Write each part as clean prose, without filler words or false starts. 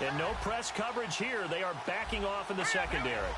And no press coverage here. They are backing off in the secondary.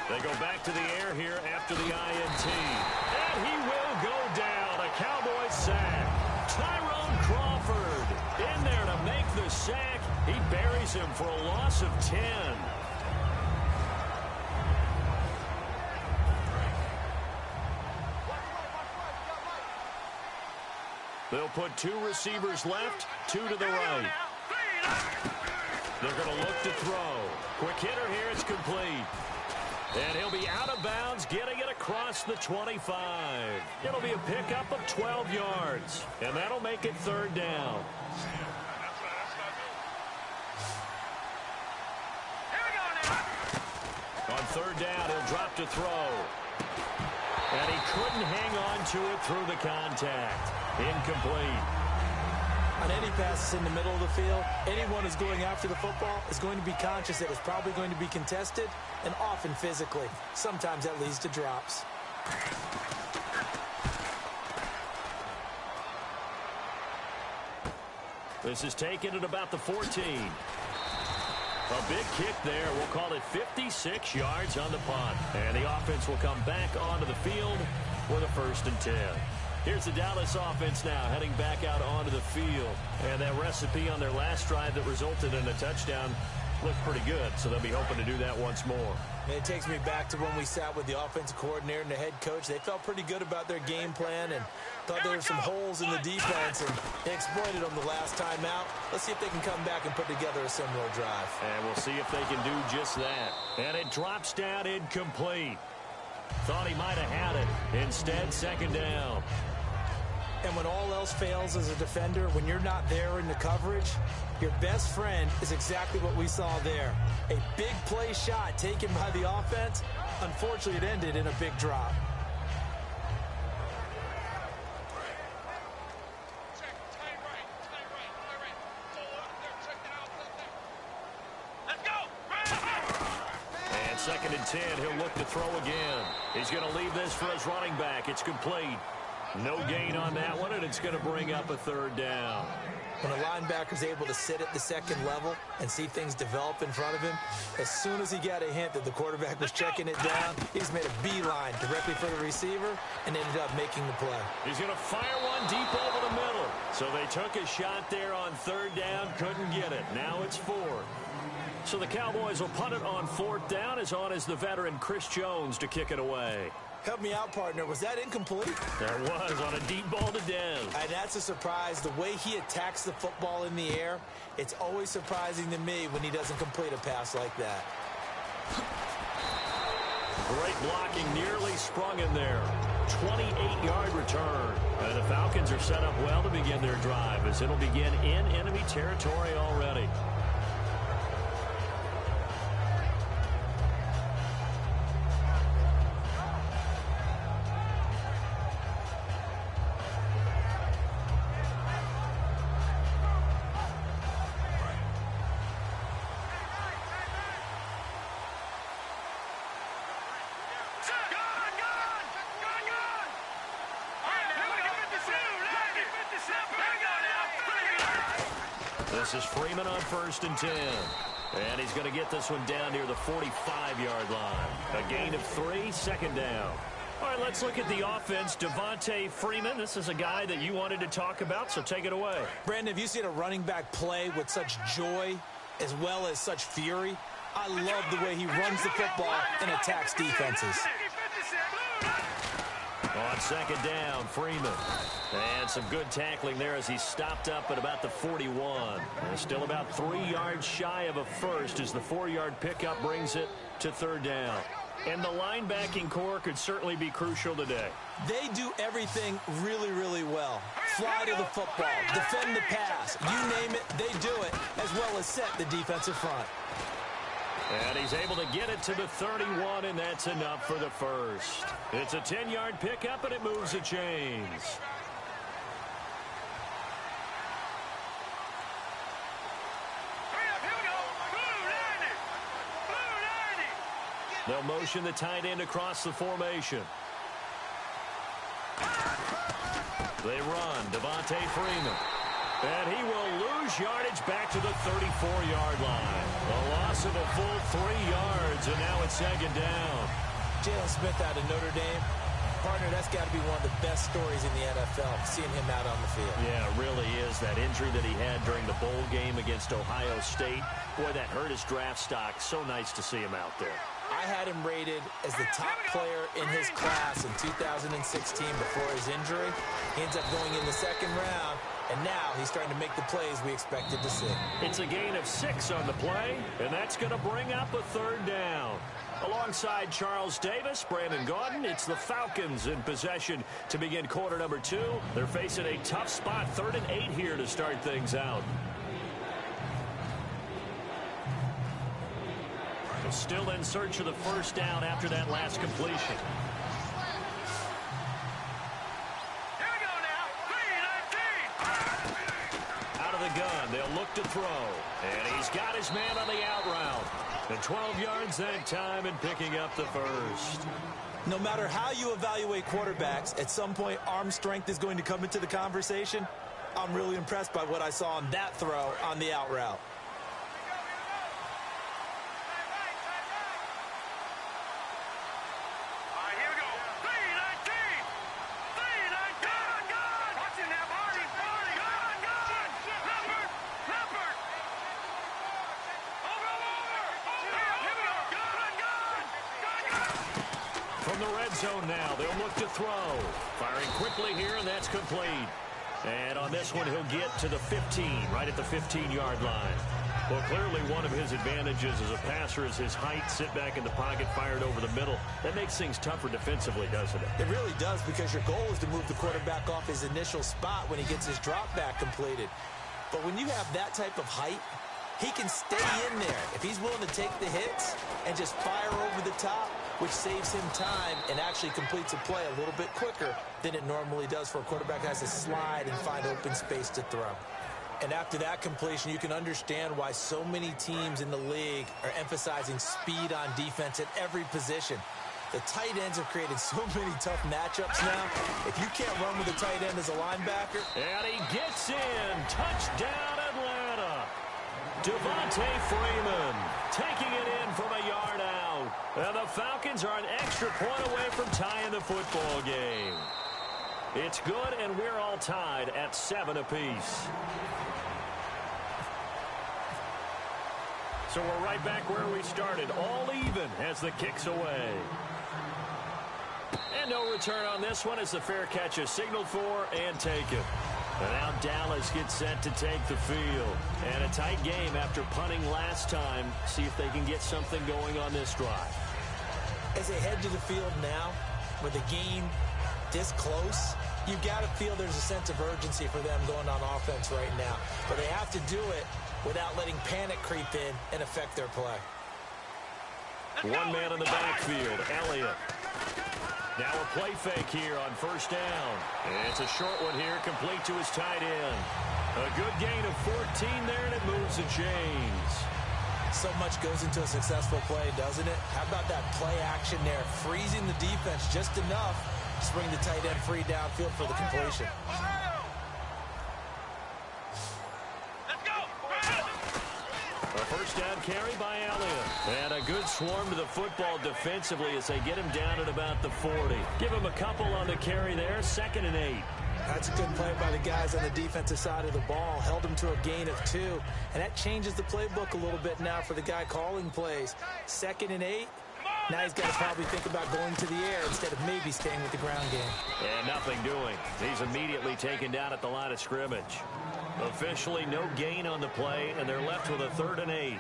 They go back to the air here after the INT. And he will go down. A Cowboys sack. Tyrone Crawford in there to make the sack. He buries him for a loss of 10. They'll put 2 receivers left, 2 to the right. They're going to look to throw. Quick hitter here, it's complete. And he'll be out of bounds, getting it across the 25. It'll be a pickup of 12 yards, and that'll make it 3rd down. On 3rd down, he'll drop to throw. And he couldn't hang on to it through the contact. Incomplete. On any passes in the middle of the field, anyone who's going after the football is going to be conscious that it's probably going to be contested, and often physically. Sometimes that leads to drops. This is taken at about the 14. A big kick there. We'll call it 56 yards on the punt. And the offense will come back onto the field with a 1st and 10. Here's the Dallas offense now heading back out onto the field. And that recipe on their last drive that resulted in a touchdown looked pretty good, so they'll be hoping to do that once more. And it takes me back to when we sat with the offensive coordinator and the head coach. They felt pretty good about their game plan and thought there were some holes in the defense, and they exploited them the last time out. Let's see if they can come back and put together a similar drive. And we'll see if they can do just that. And it drops down incomplete. Thought he might have had it. Instead, 2nd down. And when all else fails as a defender, when you're not there in the coverage, your best friend is exactly what we saw there. A big play shot taken by the offense. Unfortunately, it ended in a big drop. And 2nd and 10, he'll look to throw again. He's going to leave this for his running back. It's complete. No gain on that one, and it's going to bring up a 3rd down. When a linebacker's able to sit at the 2nd level and see things develop in front of him, as soon as he got a hint that the quarterback was checking it down, he's made a beeline directly for the receiver and ended up making the play. He's going to fire one deep over the middle. So they took a shot there on 3rd down, couldn't get it. Now it's 4th. So the Cowboys will punt it on 4th down. As on is the veteran Chris Jones to kick it away. Help me out, partner. Was that incomplete? There was, on a deep ball to Dev. And that's a surprise. The way he attacks the football in the air, it's always surprising to me when he doesn't complete a pass like that. Great blocking, nearly sprung in there. 28-yard return. And the Falcons are set up well to begin their drive, as it'll begin in enemy territory already. This is Freeman on 1st and 10. And he's going to get this one down near the 45-yard line. A gain of 3, 2nd down. All right, let's look at the offense. Devontae Freeman, this is a guy that you wanted to talk about, so take it away. Brandon, have you seen a running back play with such joy as well as such fury? I love the way he runs the football and attacks defenses. On 2nd down, Freeman. And some good tackling there as he stopped up at about the 41. And still about 3 yards shy of a first as the 4-yard pickup brings it to 3rd down. And the linebacking core could certainly be crucial today. They do everything really, really well. Fly to the football, defend the pass, you name it, they do it, as well as set the defensive front. And he's able to get it to the 31, and that's enough for the first. It's a 10-yard pickup, and it moves the chains. They'll motion the tight end across the formation. They run. Devontae Freeman. And he will lose yardage back to the 34-yard line. A loss of a full 3 yards, and now it's second down. Jalen Smith out of Notre Dame. Partner, that's got to be one of the best stories in the NFL, seeing him out on the field. Yeah, it really is. That injury that he had during the bowl game against Ohio State, boy, that hurt his draft stock. So nice to see him out there. I had him rated as the top player in his class in 2016 before his injury. He ends up going in the second round, and now he's starting to make the plays we expected to see. It's a gain of 6 on the play, and that's going to bring up a third down. Alongside Charles Davis, Brandon Gaudin, it's the Falcons in possession to begin quarter number 2. They're facing a tough spot, 3rd and 8 here to start things out. Still in search of the first down after that last completion. Here we go now. 3-19. Out of the gun, they'll look to throw. And he's got his man on the out route. And 12 yards that time and picking up the first. No matter how you evaluate quarterbacks, at some point arm strength is going to come into the conversation. I'm really impressed by what I saw on that throw on the out route. From the red zone now, they'll look to throw. Firing quickly here, and that's complete. And on this one, he'll get to the 15, right at the 15-yard line. Well, clearly one of his advantages as a passer is his height, sit back in the pocket, fired over the middle. That makes things tougher defensively, doesn't it? It really does, because your goal is to move the quarterback off his initial spot when he gets his drop back completed. But when you have that type of height, he can stay in there if he's willing to take the hits and just fire over the top, which saves him time and actually completes a play a little bit quicker than it normally does for a quarterback who has to slide and find open space to throw. And after that completion, you can understand why so many teams in the league are emphasizing speed on defense at every position. The tight ends have created so many tough matchups now. If you can't run with a tight end as a linebacker. And he gets in. Touchdown, Atlanta. Devontae Freeman taking it in from a yard out. And the Falcons are an extra point away from tying the football game. It's good, and we're all tied at 7 apiece. So we're right back where we started, all even as the kick's away. And no return on this one as the fair catch is signaled for and taken. And now Dallas gets set to take the field. And a tight game after punting last time. See if they can get something going on this drive. As they head to the field now, with a game this close, you've got to feel there's a sense of urgency for them going on offense right now. But they have to do it without letting panic creep in and affect their play. One man in the backfield, Elliott. Now a play fake here on first down. It's a short one here, complete to his tight end. A good gain of 14 there, and it moves the chains. So much goes into a successful play, doesn't it? How about that play action there, freezing the defense just enough to bring the tight end free downfield for the completion. A first down carry by Elliott. And a good swarm to the football defensively as they get him down at about the 40. Give him a couple on the carry there, 2nd and 8. That's a good play by the guys on the defensive side of the ball. Held him to a gain of 2. And that changes the playbook a little bit now for the guy calling plays. 2nd and 8. Now he's got to probably think about going to the air instead of maybe staying with the ground game. And nothing doing. He's immediately taken down at the line of scrimmage. Officially no gain on the play, and they're left with a 3rd and 8.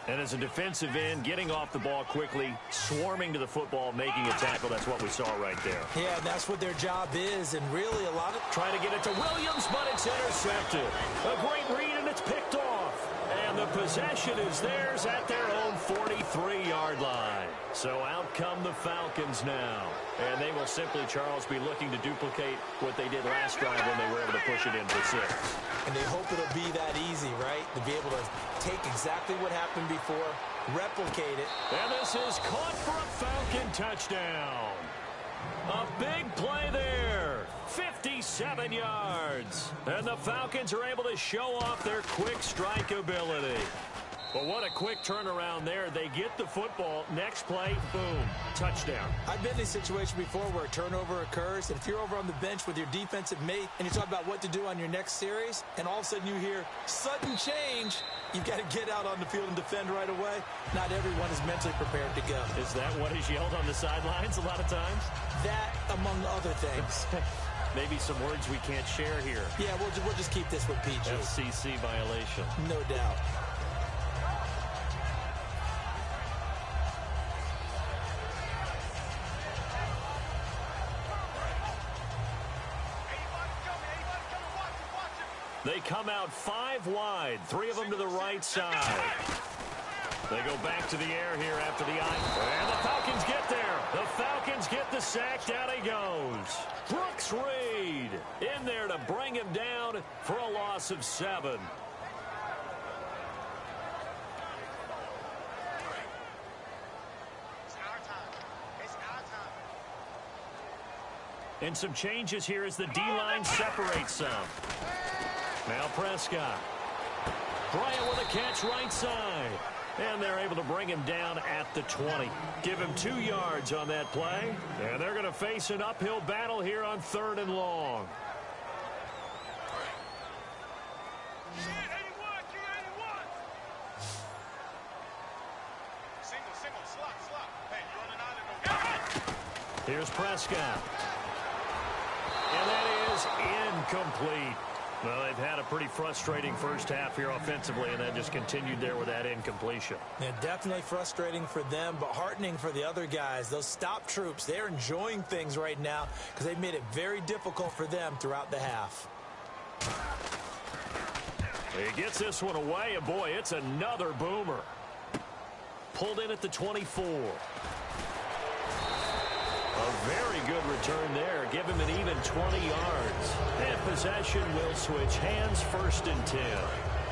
And as a defensive end, getting off the ball quickly, swarming to the football, making a tackle, that's what we saw right there. Yeah, that's what their job is, and really a lot of... Trying to get it to Williams, but it's intercepted. A great read, and it's picked off. And the possession is theirs at their own 43-yard line. So out come the Falcons now. And they will simply, Charles, be looking to duplicate what they did last drive when they were able to push it in for 6. And they hope it'll be that easy, right? To be able to take exactly what happened before, replicate it. And this is caught for a Falcon touchdown. A big play there. 57 yards. And the Falcons are able to show off their quick strike ability. But what a quick turnaround there. They get the football. Next play, boom, touchdown. I've been in a situation before where a turnover occurs, and if you're over on the bench with your defensive mate and you talk about what to do on your next series, and all of a sudden you hear sudden change, you've got to get out on the field and defend right away. Not everyone is mentally prepared to go. Is that what is yelled on the sidelines a lot of times? That, among other things. Maybe some words we can't share here. Yeah, we'll just keep this with PG. FCC violation. No doubt. They come out 5 wide, 3 of them to the right side. They go back to the air here after the eye. And the Falcons get there. The Falcons get the sack. Down he goes. Brooks Reed in there to bring him down for a loss of 7. And some changes here as the D-line separates some. Now Prescott. Bryant with a catch right side. And they're able to bring him down at the 20. Give him 2 yards on that play. And they're going to face an uphill battle here on 3rd and long. Here's Prescott. And that is incomplete. Well, they've had a pretty frustrating first half here offensively, and then just continued there with that incompletion. Yeah, definitely frustrating for them, but heartening for the other guys. Those stop troops, they're enjoying things right now because they've made it very difficult for them throughout the half. He gets this one away, and boy, it's another boomer. Pulled in at the 24. A very good return there. Give him an even 20 yards. And possession will switch hands, 1st and 10.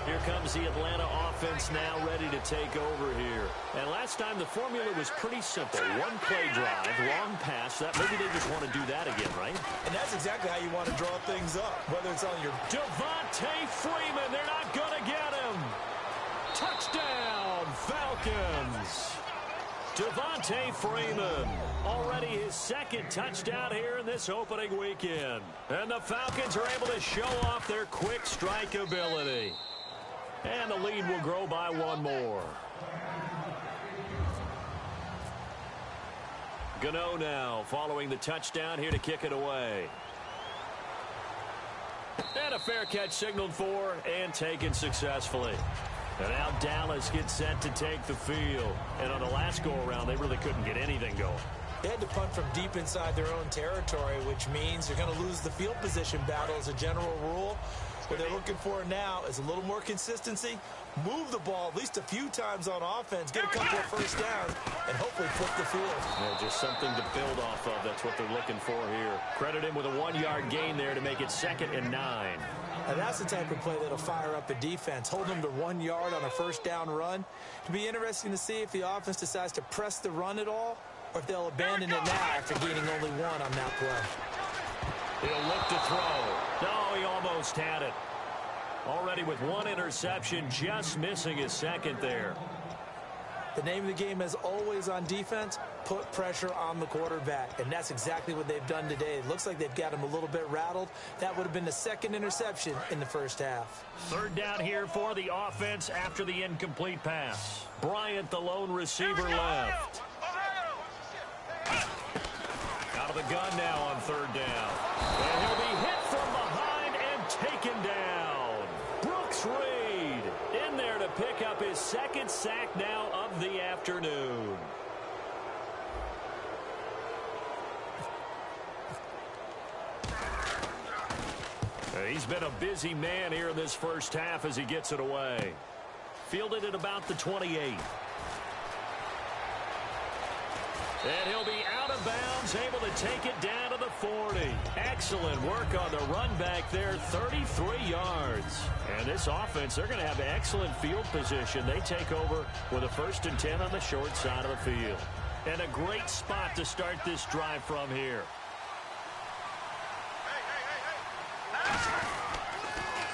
Here comes the Atlanta offense now ready to take over here. And last time the formula was pretty simple. 1 play drive, long pass. That maybe they just want to do that again, right? And that's exactly how you want to draw things up. Whether it's on your... Devontae Freeman, they're not going to get him. Touchdown, Falcons. Devontae Freeman, already his 2nd touchdown here in this opening weekend. And the Falcons are able to show off their quick strike ability. And the lead will grow by 1 more. Gano now following the touchdown here to kick it away. And a fair catch signaled for and taken successfully. And now Dallas gets set to take the field. And on the last go-around, they really couldn't get anything going. They had to punt from deep inside their own territory, which means they're going to lose the field position battle as a general rule. What they're looking for now is a little more consistency, move the ball at least a few times on offense, get a couple of first downs, and hopefully flip the field. Yeah, just something to build off of. That's what they're looking for here. Credit him with a 1-yard gain there to make it 2nd and 9. And that's the type of play that'll fire up a defense. Hold them to 1 yard on a first down run. It'll be interesting to see if the offense decides to press the run at all, or if they'll abandon it now after gaining only 1 on that play. He'll look to throw. No, he almost had it. Already with 1 interception, just missing his 2nd there. The name of the game is always on defense, put pressure on the quarterback. And that's exactly what they've done today. It looks like they've got him a little bit rattled. That would have been the 2nd interception in the first half. 3rd down here for the offense after the incomplete pass. Bryant, the lone receiver, left. Out of the gun now on 3rd down. And he'll be hit from behind and taken down. Brooks Reed in there to pick up his 2nd sack now of the afternoon. He's been a busy man here in this first half as he gets it away. Fielded at about the 28. And he'll be out of bounds, able to take it down to the 40. Excellent work on the run back there, 33 yards. And this offense, they're going to have excellent field position. They take over with a 1st and 10 on the short side of the field. And a great spot to start this drive from here.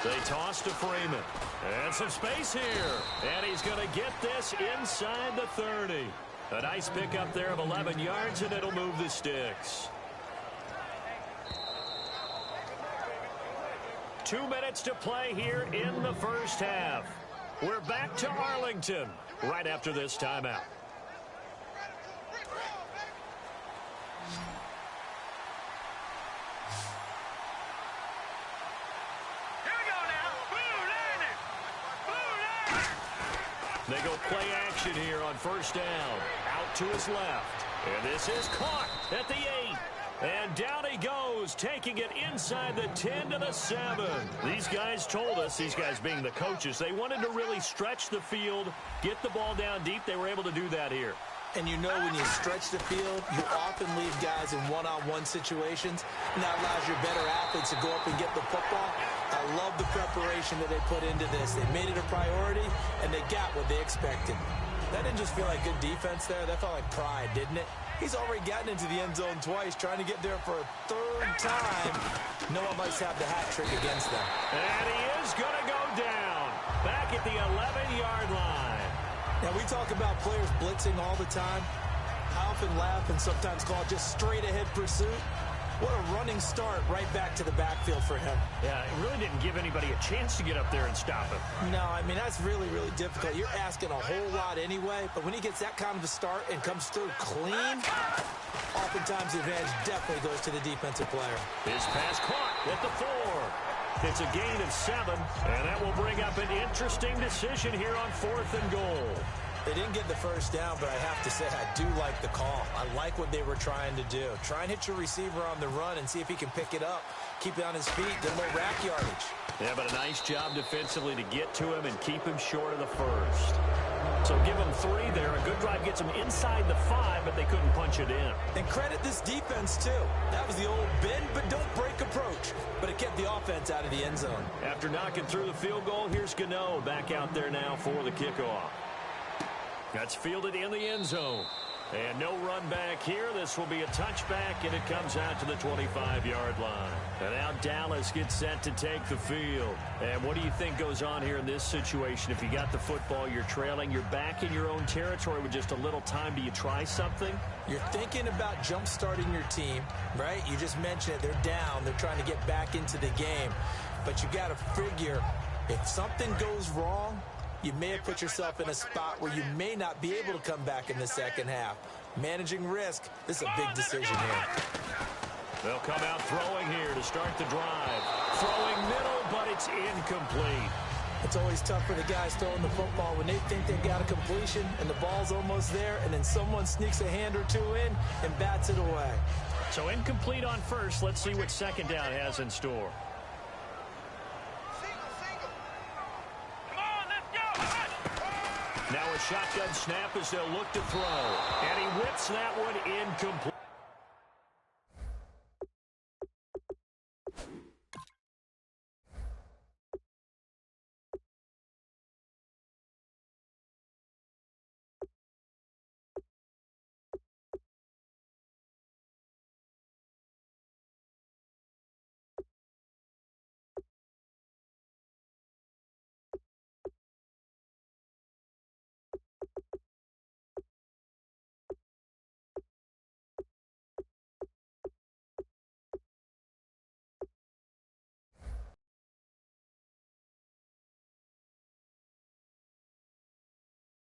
They toss to Freeman. And some space here. And he's going to get this inside the 30. A nice pickup there of 11 yards, and it'll move the sticks. 2 minutes to play here in the first half. We're back to Arlington right after this timeout. They go play action here on first down. Out to his left. And this is caught at the 8. And down he goes, taking it inside the 10 to the 7. These guys told us, these guys being the coaches, they wanted to really stretch the field, get the ball down deep. They were able to do that here. And you know when you stretch the field, you often leave guys in one-on-one situations, and that allows your better athletes to go up and get the football. I love the preparation that they put into this. They made it a priority, and they got what they expected. That didn't just feel like good defense there. That felt like pride, didn't it? He's already gotten into the end zone twice, trying to get there for a third time. No one likes to have the hat trick against them. And he is going to go down. Back at the 11-yard line. Now, we talk about players blitzing all the time. I often laugh and sometimes call it just straight-ahead pursuit. What a running start right back to the backfield for him. Yeah, it really didn't give anybody a chance to get up there and stop him. No, I mean, that's really, really difficult. You're asking a whole lot anyway, but when he gets that kind of a start and comes through clean, oftentimes the advantage definitely goes to the defensive player. His pass caught at the 4. It's a gain of 7, and that will bring up an interesting decision here on 4th and goal. They didn't get the first down, but I have to say I do like the call. I like what they were trying to do. Try and hit your receiver on the run and see if he can pick it up. Keep it on his feet, get a little rack yardage. Yeah, but a nice job defensively to get to him and keep him short of the first. So give him 3 there. A good drive gets him inside the 5, but they couldn't punch it in. And credit this defense, too. That was the old bend but don't break approach. But it kept the offense out of the end zone. After knocking through the field goal, here's Gano back out there now for the kickoff. That's fielded in the end zone. And no run back here. This will be a touchback, and it comes out to the 25-yard line. And now Dallas gets set to take the field. And what do you think goes on here in this situation? If you got the football, you're trailing, you're back in your own territory with just a little time. Do you try something? You're thinking about jump-starting your team, right? You just mentioned it. They're down. They're trying to get back into the game. But you got to figure if something goes wrong, you may have put yourself in a spot where you may not be able to come back in the second half. Managing risk, this is a big decision here. They'll come out throwing here to start the drive. Throwing middle, but it's incomplete. It's always tough for the guys throwing the football when they think they've got a completion and the ball's almost there, and then someone sneaks a hand or two in and bats it away. So incomplete on first. Let's see what second down has in store. Now a shotgun snap as they'll look to throw. And he whips that one incomplete.